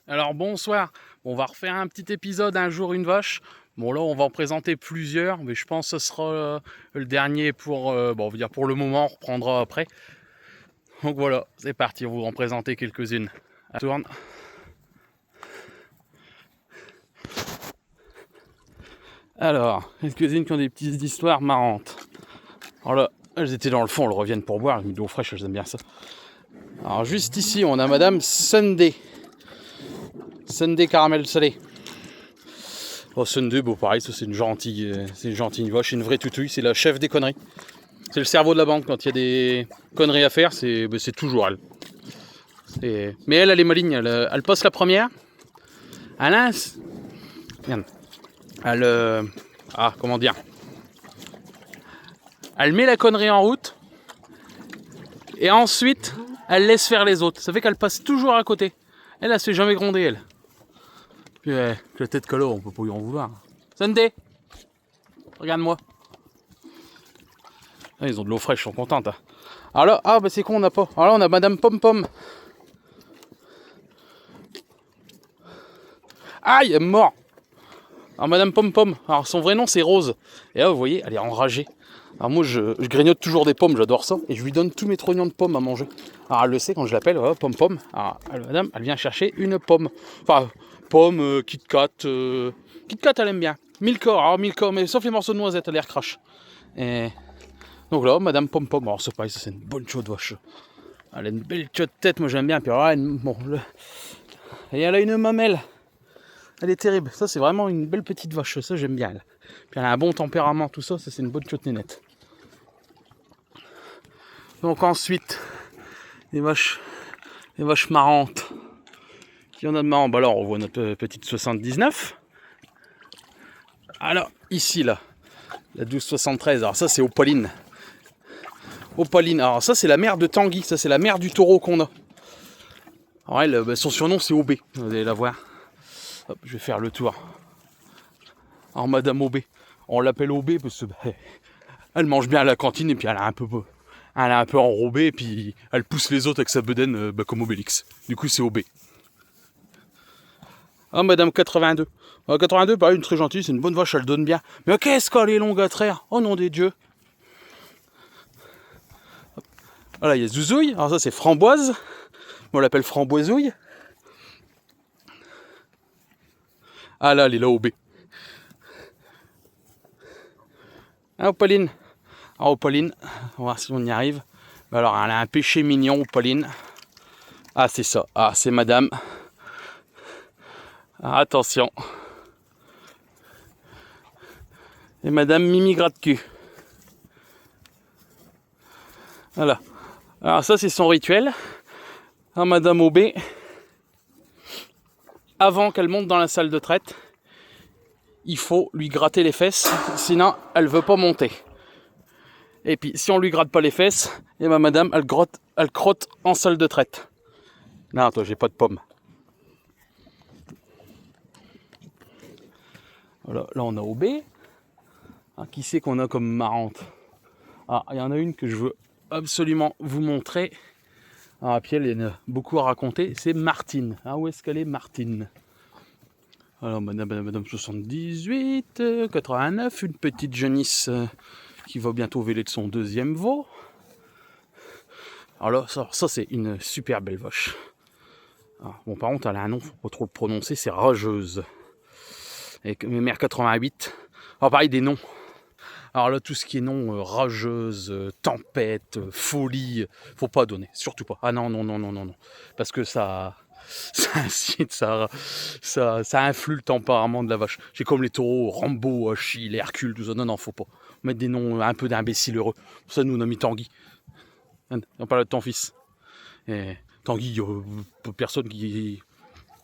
Alors bonsoir, on va refaire un petit épisode Un jour une vache. Bon là on va en présenter plusieurs, mais je pense que ce sera le dernier pour, on va dire pour le moment, on reprendra après. Donc voilà, c'est parti, on va vous en présenter quelques-unes. À tourne. Alors, quelques-unes qui ont des petites histoires marrantes. Alors là, elles étaient dans le fond, elles reviennent pour boire, une eau fraîche, elles aiment bien ça. Alors juste ici, on a Madame Sunday. Sunday caramel salé. Oh, Sunday, bon pareil, ça c'est une gentille vache, une vraie toutouille, c'est la chef des conneries. C'est le cerveau de la bande, quand il y a des conneries à faire, c'est toujours elle. Mais elle est maligne, elle passe la première. Comment dire, elle met la connerie en route, et ensuite, elle laisse faire les autres. Ça fait qu'elle passe toujours à côté. Elle se fait jamais gronder, elle. Puis la tête qu'elle a, on peut pas lui en vouloir. Sunday, regarde-moi. Ah, ils ont de l'eau fraîche, ils sont contents. Hein. Alors là, c'est con, on n'a pas. Alors là, on a Madame Pom Pom. Aïe, elle est morte. Alors Madame Pom Pom, alors son vrai nom c'est Rose. Et là vous voyez, elle est enragée. Alors moi je grignote toujours des pommes, j'adore ça. Et je lui donne tous mes trognons de pommes à manger. Alors elle le sait quand je l'appelle, Pom Pom. Alors madame, elle vient chercher une pomme. Enfin, pomme, Kit Kat. Kit Kat elle aime bien. Milka, mais sauf les morceaux de noisette, elle les recrache. Et donc là, Madame Pom Pom, alors c'est pareil, ça c'est une bonne chaude vache. Elle a une belle chaude tête, moi j'aime bien. Puis alors, et elle a une mamelle. Elle est terrible, ça c'est vraiment une belle petite vache, ça j'aime bien elle. Puis elle a un bon tempérament, tout ça, c'est une bonne chouette nénette. Donc ensuite, les vaches marrantes. Qui en a de marrant? Bah alors on voit notre petite 79. Alors ici là, la 1273, alors ça c'est Opaline. Opaline, alors ça c'est la mère de Tanguy, ça c'est la mère du taureau qu'on a. Alors elle, son surnom c'est Obé, vous allez la voir. Hop, je vais faire le tour. Alors Madame Obé, on l'appelle Obé parce que elle mange bien à la cantine et puis elle est un peu enrobée et puis elle pousse les autres avec sa bedaine comme Obélix. Du coup c'est Obé. Ah Madame 82. 82, pareil, une très gentille, c'est une bonne vache, elle donne bien. Mais qu'est-ce qu'elle est longue à traire? Oh nom des dieux. Voilà, il y a Zouzouille, alors ça c'est Framboise. On l'appelle Framboisouille. Ah là, elle est là Obé. Ah, Opaline. Ah, Opaline, on va voir si on y arrive. Alors, elle a un péché mignon, Opaline. Ah, c'est ça. Ah, c'est Madame. Ah, attention. Et Madame Mimi Gratte-Cul. Voilà. Alors, ça, c'est son rituel. Ah, Madame Obé. Avant qu'elle monte dans la salle de traite, il faut lui gratter les fesses, sinon elle veut pas monter. Et puis si on lui gratte pas les fesses, et ben madame elle crotte en salle de traite. Non, toi j'ai pas de pommes. Voilà, là on a OB. Ah, qui c'est qu'on a comme marrante? Ah, il y en a une que je veux absolument vous montrer. Ah, puis elle, il y en a beaucoup à raconter, c'est Martine. Ah, où est-ce qu'elle est, Martine? Alors, madame 78, 89, une petite jeunisse qui va bientôt véler de son deuxième veau. Alors là, ça c'est une super belle vache. Alors, bon, par contre, elle a un nom, faut pas trop le prononcer, c'est Rageuse. Et mes mères 88. Alors, pareil, des noms. Alors là, tout ce qui est nom, Rageuse, Tempête, Folie, faut pas donner, surtout pas. Ah non. Parce que ça incite, ça influe le tempérament de la vache. C'est comme les taureaux, Rambo, Achille, Hercule, tout ça. Non, faut pas. Mettre des noms un peu d'imbéciles heureux. Pour ça, nous, on a mis Tanguy. On parle de ton fils. Et Tanguy, il y a personne qui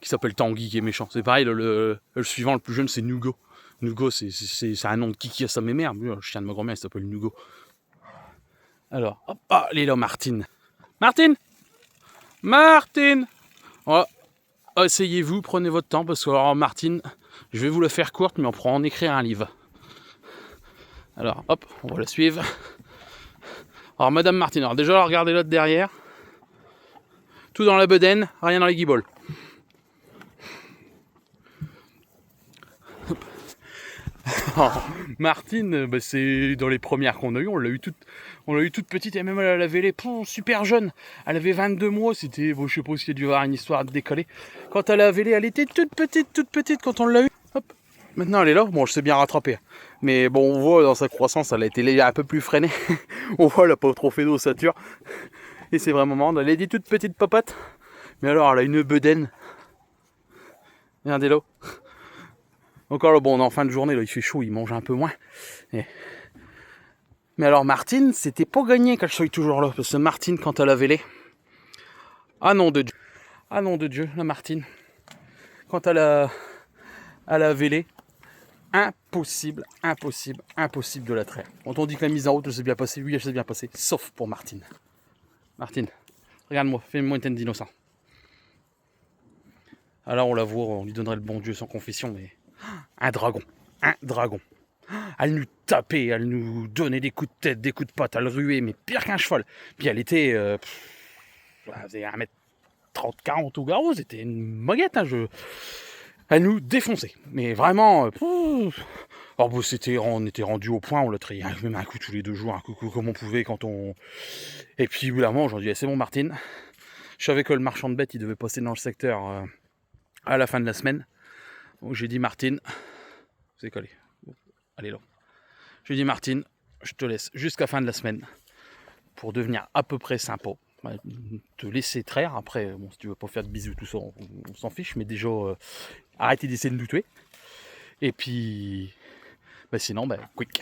s'appelle Tanguy qui est méchant. C'est pareil, le suivant, le plus jeune, c'est Nugo. Nugo, c'est un nom de qui a sa mémère. Le chien de ma grand-mère, il s'appelle Nugo. Alors, hop, elle est là, Martine. Martine, voilà. Asseyez-vous, prenez votre temps, parce que alors, Martine, je vais vous la faire courte, mais on pourra en écrire un livre. Alors, hop, on va la suivre. Alors, Madame Martine, alors déjà, regardez là de derrière. Tout dans la bedaine, rien dans les guiboles. Martine, bah, c'est dans les premières qu'on a eues, on l'a eu toute petite, et même elle avait les ponts super jeune. Elle avait 22 mois, c'était, bon, je sais pas s'il y a dû avoir une histoire de décoller. Quand elle avait les, elle était toute petite quand on l'a eu. Hop. Maintenant elle est là, bon, je sais bien rattraper. Mais bon, on voit dans sa croissance, elle a été un peu plus freinée. On voit, elle a pas trop fait d'ossature. Et c'est vraiment marrant, elle est dit toute petite papatte. Mais alors, elle a une bedaine. Regardez là. Encore là, bon, on est en fin de journée, là, il fait chaud, il mange un peu moins. Et... Mais alors, Martine, c'était pas gagné qu'elle soit toujours là. Parce que Martine, quand elle avait les... Ah non de Dieu. Ah non de Dieu, la Martine. Quand elle a vélé, impossible de la traire. Quand on dit que la mise en route, elle s'est bien passée, oui, elle s'est bien passée. Sauf pour Martine. Martine, regarde-moi, fais-moi une tête d'innocent. Alors on la voit, on lui donnerait le bon Dieu sans confession, mais... Un dragon. Elle nous tapait, elle nous donnait des coups de tête, des coups de patte, elle ruait, mais pire qu'un cheval. Puis elle était... elle faisait 1m30, 40 au garrot, c'était une moguette, hein, elle nous défonçait. Mais vraiment... Alors bon, on était rendu au point, on l'a trié même un coup tous les 2 jours, un coup comme on pouvait quand on... Et puis au bout d'un moment, aujourd'hui, c'est bon Martine. Je savais que le marchand de bêtes, il devait passer dans le secteur à la fin de la semaine. Donc j'ai dit Martine, c'est collé. Allez là. J'ai dit Martine, je te laisse jusqu'à fin de la semaine pour devenir à peu près sympa. Te laisser traire. Après, bon, si tu veux pas faire de bisous, tout ça, on s'en fiche. Mais déjà, arrêtez d'essayer de nous tuer. Et puis, bah sinon, bah, quick.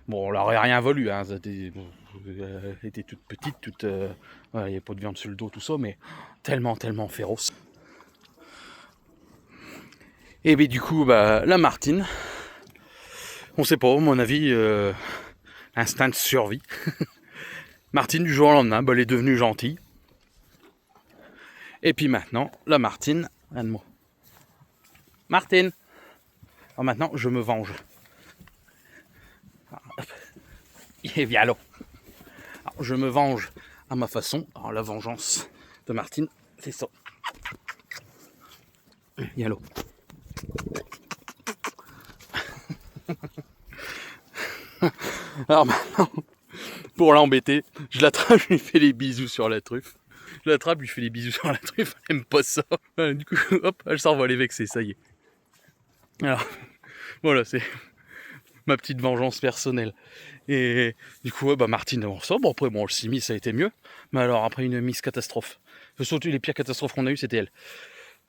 Bon, on leur aurait rien voulu. Hein. Elle était toute petite, il n'y avait pas de viande sur le dos, tout ça, mais tellement féroce. Et bien du coup, bah, la Martine, on sait pas, à mon avis, instinct de survie. Martine, du jour au lendemain, bah, elle est devenue gentille. Et puis maintenant, la Martine, regarde-moi. Martine. Alors maintenant, je me venge. Et viens là. Alors, je me venge à ma façon. Alors la vengeance de Martine, c'est ça. Viens là. Alors maintenant, pour l'embêter, je l'attrape, je lui fais les bisous sur la truffe. Je l'attrape, je lui fais les bisous sur la truffe, elle aime pas ça. Du coup, hop, elle s'en va les vexer, ça y est. Alors, voilà, c'est ma petite vengeance personnelle. Et du coup, ouais, bah Martine, on sort. Bon, après, bon, le simi, ça a été mieux. Mais alors, après une mise catastrophe. Surtout, les pires catastrophes qu'on a eues, c'était elle.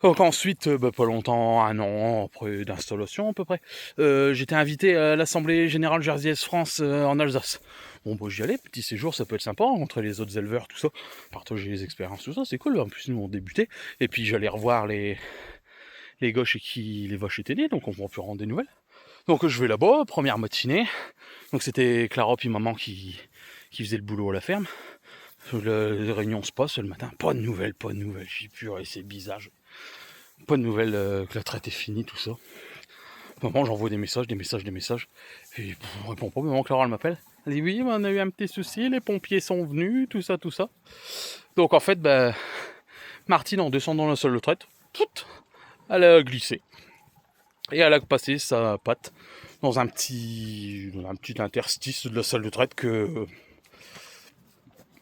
Donc ensuite, bah, pas longtemps, 1 an après d'installation à peu près, j'étais invité à l'Assemblée Générale Jersiaise France en Alsace. Bon bah j'y allais, petit séjour, ça peut être sympa, rencontrer les autres éleveurs, tout ça, partager les expériences, tout ça, c'est cool, en plus nous on débutait, et puis j'allais revoir les gauches et qui les vaches étaient nées, donc on peut rendre des nouvelles. Donc je vais là-bas, première matinée, donc c'était Clara puis maman qui faisait le boulot à la ferme. La réunion se passe le matin, pas de nouvelles, j'ai purée, c'est bizarre. Pas de nouvelles que la traite est finie, tout ça. Maman, j'envoie des messages. Et on répond pas. Maman Clara, elle m'appelle. Elle dit oui, on a eu un petit souci, les pompiers sont venus, tout ça. Donc en fait, bah, Martine, en descendant la salle de traite, elle a glissé. Et elle a passé sa patte dans un petit interstice de la salle de traite que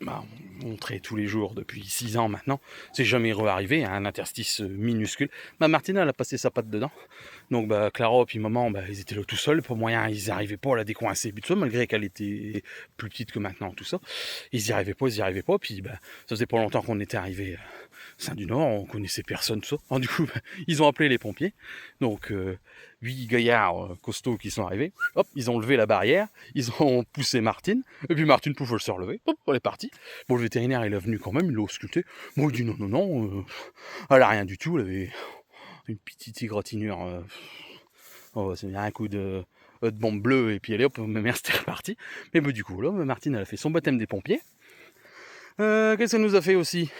bah, on traite tous les jours depuis 6 ans maintenant. C'est jamais arrivé, hein, un interstice minuscule. Bah, Martine, elle a passé sa patte dedans. Donc bah, Clara et maman, bah, ils étaient là tout seuls. Pour moyen, ils n'arrivaient pas à la décoincer. Tout ça, malgré qu'elle était plus petite que maintenant, tout ça. Ils n'y arrivaient pas. Puis bah, ça faisait pas longtemps qu'on était arrivé Saint-du-Nord, on connaissait personne, tout ça. Alors, du coup, bah, ils ont appelé les pompiers. Donc, 8 gaillards costauds qui sont arrivés. Hop, ils ont levé la barrière. Ils ont poussé Martine. Et puis Martine pouvait se relever. Hop, elle est partie. Bon, le vétérinaire, il est venu quand même. Il l'a ausculté. Bon, il dit non. Elle a rien du tout. Elle avait une petite égratignure. Oh, c'est un coup de bombe bleue. Et puis elle est hop, ma mère, c'était reparti. Mais bah, du coup, là, Martine, elle a fait son baptême des pompiers. Qu'est-ce qu'elle nous a fait aussi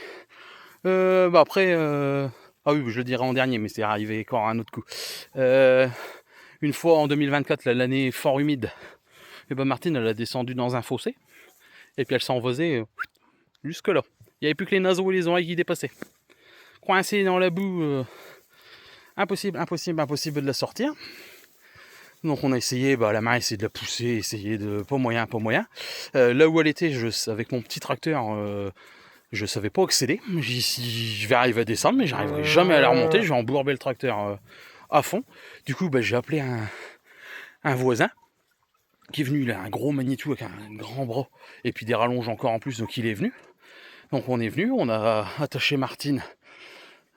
bah après, ah oui, je le dirai en dernier, mais c'est arrivé encore un autre coup. Une fois en 2024, l'année fort humide, et ben Martine, elle a descendu dans un fossé, et puis elle s'envasait jusque là. Il n'y avait plus que les naseaux et les oreilles qui dépassaient. Coincée dans la boue, impossible de la sortir. Donc on a essayé, la main essayé de la pousser, essayé de... Pas moyen, pas moyen. Là où elle était, avec mon petit tracteur, je savais pas accéder. Je vais arriver à descendre, mais j'arriverai jamais à la remonter. Je vais embourber le tracteur à fond. Du coup, j'ai appelé un voisin qui est venu. Il a un gros Manitou avec un grand bras et puis des rallonges encore en plus, donc il est venu. Donc on est venu, on a attaché Martine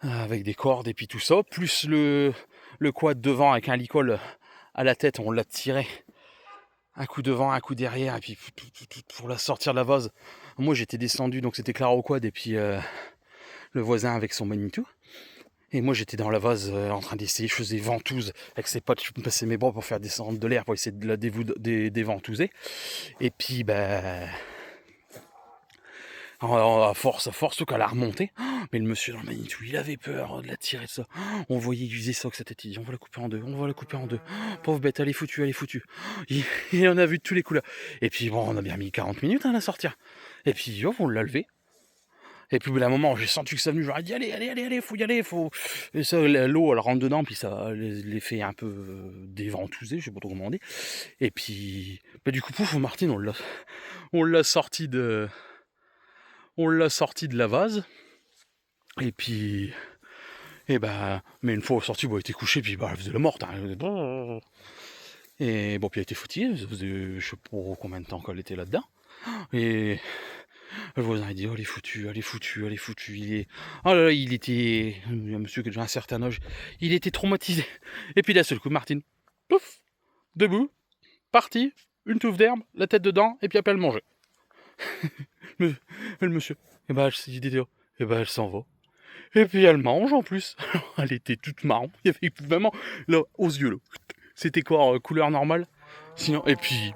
avec des cordes et puis tout ça, plus le quad devant avec un licol à la tête, on l'a tiré un coup devant, un coup derrière, et puis pour la sortir de la vase. Moi j'étais descendu, donc c'était Clara au quad, et puis le voisin avec son Manitou. Et moi j'étais dans la vase en train d'essayer, je faisais ventouse avec ses potes, je passais mes bras pour faire descendre de l'air, pour essayer de la déventouser. Et puis à force, tout qu'à la remonter. Mais le monsieur dans le Manitou, il avait peur de la tirer de ça. On voyait, il faisait ça que sa tête, il dit on va la couper en deux, on va la couper en deux. Pauvre bête, elle est foutue, elle est foutue. Il en a vu de tous les couleurs. Et puis bon, on a bien mis 40 minutes à la sortir. Et puis on l'a levé. Et puis au bout d'un moment, j'ai senti que ça venait, j'aurais dit allez, faut y aller, faut. Et ça, l'eau, elle rentre dedans, puis ça les fait un peu déventouser, je sais pas trop comment on dit. Et puis, du coup, pouf, Martine, on l'a sorti de la vase. Et puis, mais une fois sortie, elle était couchée, puis elle faisait la morte. Hein. Et bon, puis elle était fatiguée, ça faisait je sais pas combien de temps qu'elle était là-dedans. Et le voisin il dit oh, elle est foutue. Il est. Oh là là, il était. Un monsieur qui a déjà un certain âge, il était traumatisé. Et puis d'un seul coup, Martine, pouf, debout, parti, une touffe d'herbe, la tête dedans, et puis après elle mangeait. Mais le monsieur, elle s'est dit, elle s'en va. Et puis elle mange en plus. Elle était toute marron. Il y avait vraiment là aux yeux là. C'était quoi, couleur normale. Sinon, et puis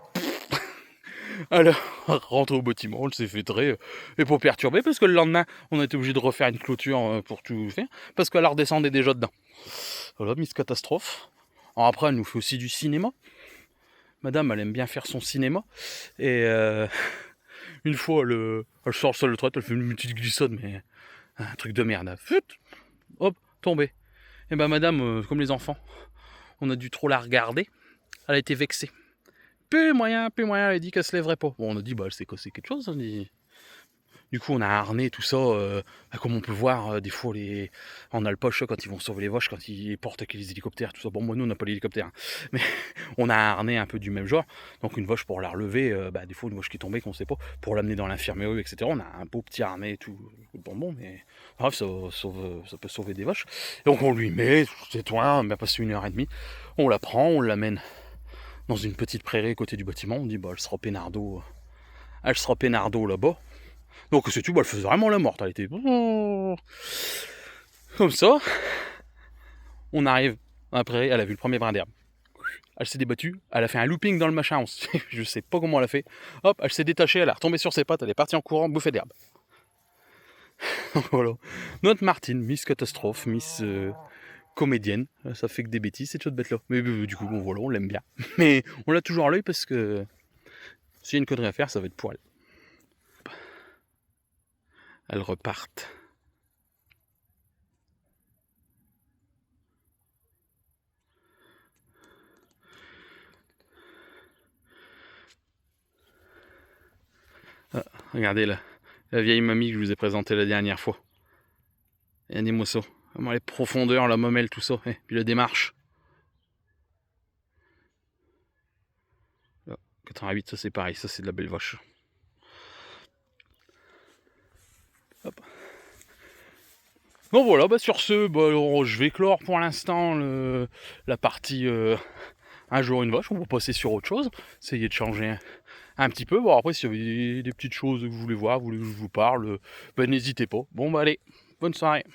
elle rentre au bâtiment, elle s'est fait très et pour perturber parce que le lendemain on a été obligé de refaire une clôture pour tout faire parce qu'elle redescendait déjà dedans. Voilà, Miss Catastrophe. Alors après elle nous fait aussi du cinéma. Madame elle aime bien faire son cinéma et une fois elle sort le sol de traite, elle fait une petite glissade mais un truc de merde. Hop, tombé. Et madame, comme les enfants, on a dû trop la regarder. Elle a été vexée. Peu moyen, elle a dit qu'elle se lèverait pas. Bon, on a dit, elle s'est cassé quelque chose. Du coup, on a un harnais, tout ça. Comme on peut voir, des fois, en alpoche, quand ils vont sauver les vaches, quand ils portent avec les hélicoptères, tout ça. Bon, moi, nous, on n'a pas l'hélicoptère. Hein. Mais on a un harnais un peu du même genre. Donc, une vache, pour la relever, des fois, une vache qui est tombée, qu'on sait pas, pour l'amener dans l'infirmerie, etc. On a un beau petit harnais et tout. Bon, mais bref, ça peut sauver des vaches. Donc, on lui met, c'est toi, on a passé 1h30. On la prend, on l'amène dans une petite prairie à côté du bâtiment. On dit, elle sera pénardo. Elle sera pénardo là-bas. Donc c'est tout, elle faisait vraiment la morte. Elle était comme ça. On arrive dans la prairie, elle a vu le premier brin d'herbe. Elle s'est débattue, elle a fait un looping dans le machin. Je sais pas comment elle a fait. Hop, elle s'est détachée, elle est retombée sur ses pattes, elle est partie en courant, bouffer d'herbe. Voilà. Notre Martine, Miss Catastrophe, Miss comédienne, ça fait que des bêtises cette chose bête là. Mais du coup, voilà, on l'aime bien. Mais on l'a toujours à l'œil parce que s'il y a une connerie à faire, ça va être pour elle. Elles repartent. Ah, regardez là, la vieille mamie que je vous ai présentée la dernière fois. Et des mousseaux. Vraiment les profondeurs, la mamelle, tout ça. Et puis la démarche. Là, 88, ça c'est pareil, ça c'est de la belle vache. Hop. Bon voilà, sur ce, je vais clore pour l'instant la partie un jour une vache. On va passer sur autre chose, essayer de changer un petit peu. Bon après s'il y avait des petites choses que vous voulez voir, vous voulez que je vous parle, n'hésitez pas. Bon allez, bonne soirée.